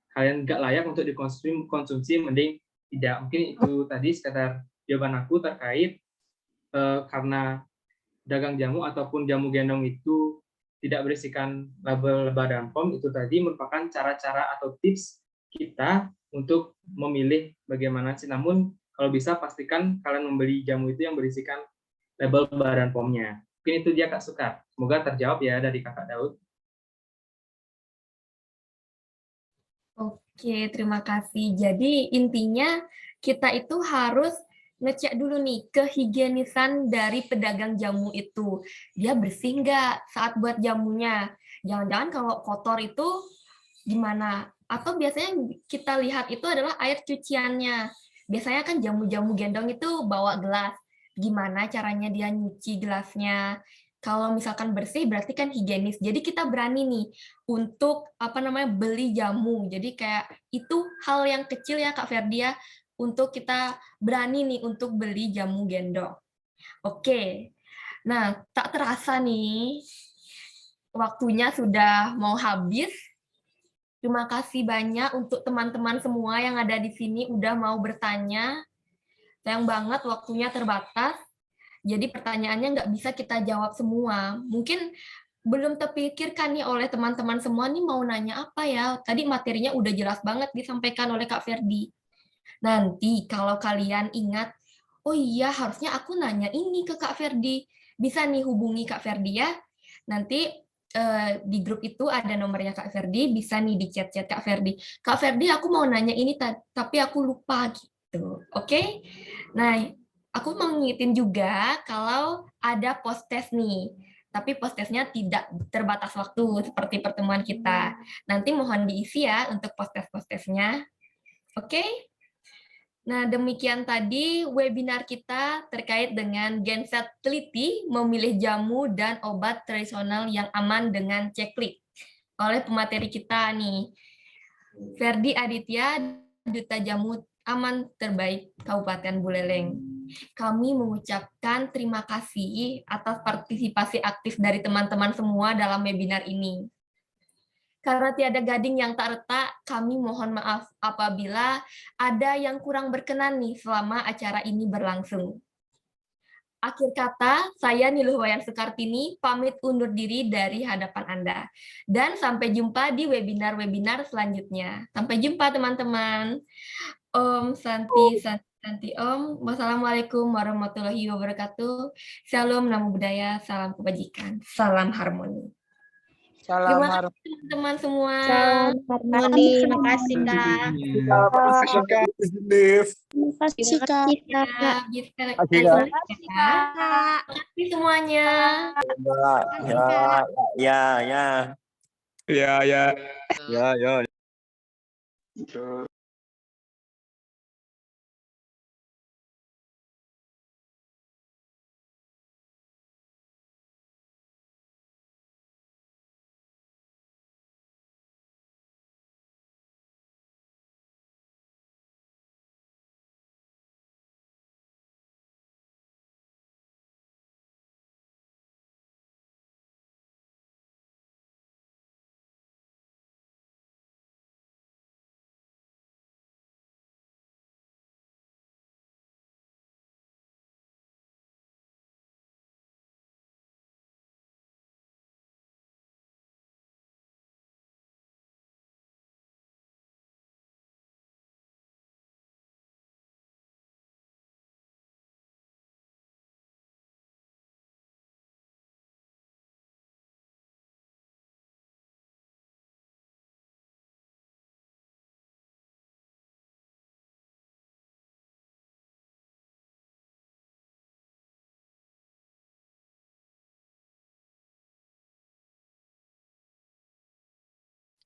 kalian nggak layak untuk dikonsumsi, mending tidak. Mungkin itu tadi sekitar jawaban aku terkait karena dagang jamu ataupun jamu gendong itu tidak berisikan label Badan POM, itu tadi merupakan cara-cara atau tips kita untuk memilih bagaimana sih. Namun kalau bisa pastikan kalian membeli jamu itu yang berisikan label Badan POM-nya. Mungkin itu dia Kak Sukar. Semoga terjawab ya dari Kakak Daud. Oke, terima kasih. Jadi intinya kita itu harus ngecek dulu nih kehigienisan dari pedagang jamu itu. Dia bersih nggak saat buat jamunya? Jangan-jangan kalau kotor itu gimana? Atau biasanya kita lihat itu adalah air cuciannya. Biasanya kan jamu-jamu gendong itu bawa gelas. Gimana caranya dia nyuci gelasnya? Kalau misalkan bersih berarti kan higienis. Jadi kita berani nih untuk beli jamu. Jadi kayak itu hal yang kecil ya Kak Ferdia untuk kita berani nih untuk beli jamu gendong. Oke. Nah, tak terasa nih waktunya sudah mau habis. Terima kasih banyak untuk teman-teman semua yang ada di sini udah mau bertanya. Sayang banget waktunya terbatas. Jadi pertanyaannya nggak bisa kita jawab semua. Mungkin belum terpikirkan nih oleh teman-teman semua nih mau nanya apa ya. Tadi materinya udah jelas banget disampaikan oleh Kak Ferdi. Nanti kalau kalian ingat, oh iya harusnya aku nanya ini ke Kak Ferdi. Bisa nih hubungi Kak Ferdi ya. Nanti di grup itu ada nomornya Kak Ferdi, bisa nih di chat-chat Kak Ferdi. Kak Ferdi aku mau nanya ini tapi aku lupa gitu. Oke? Nah, aku mau ngingetin juga kalau ada post test nih. Tapi post testnya tidak terbatas waktu seperti pertemuan kita. Nanti mohon diisi ya untuk post testnya. Oke? Nah, demikian tadi webinar kita terkait dengan Genset Teliti memilih jamu dan obat tradisional yang aman dengan ceklik oleh pemateri kita nih. Ferdi Aditya, Duta Jamu Aman Terbaik Kabupaten Buleleng. Kami mengucapkan terima kasih atas partisipasi aktif dari teman-teman semua dalam webinar ini. Karena tiada gading yang tak retak, kami mohon maaf apabila ada yang kurang berkenan nih selama acara ini berlangsung. Akhir kata, saya Niluh Wayan Sukartini pamit undur diri dari hadapan Anda. Dan sampai jumpa di webinar-webinar selanjutnya. Sampai jumpa teman-teman. Om Santi Santi Santi Om. Wassalamualaikum warahmatullahi wabarakatuh. Shalom Namo Buddhaya, salam kebajikan, salam harmoni. Salam Terima kasih teman-teman semua. Salam harmoni. Terima kasih, Kak. Terima kasih Kak. Terima kasih, Kak. Ya, bisa Terima Terima kasih semuanya. Ya.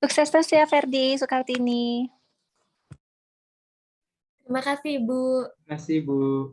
Sukses terus ya Ferdi, Sukartini. Terima kasih, Bu. Terima kasih, Bu.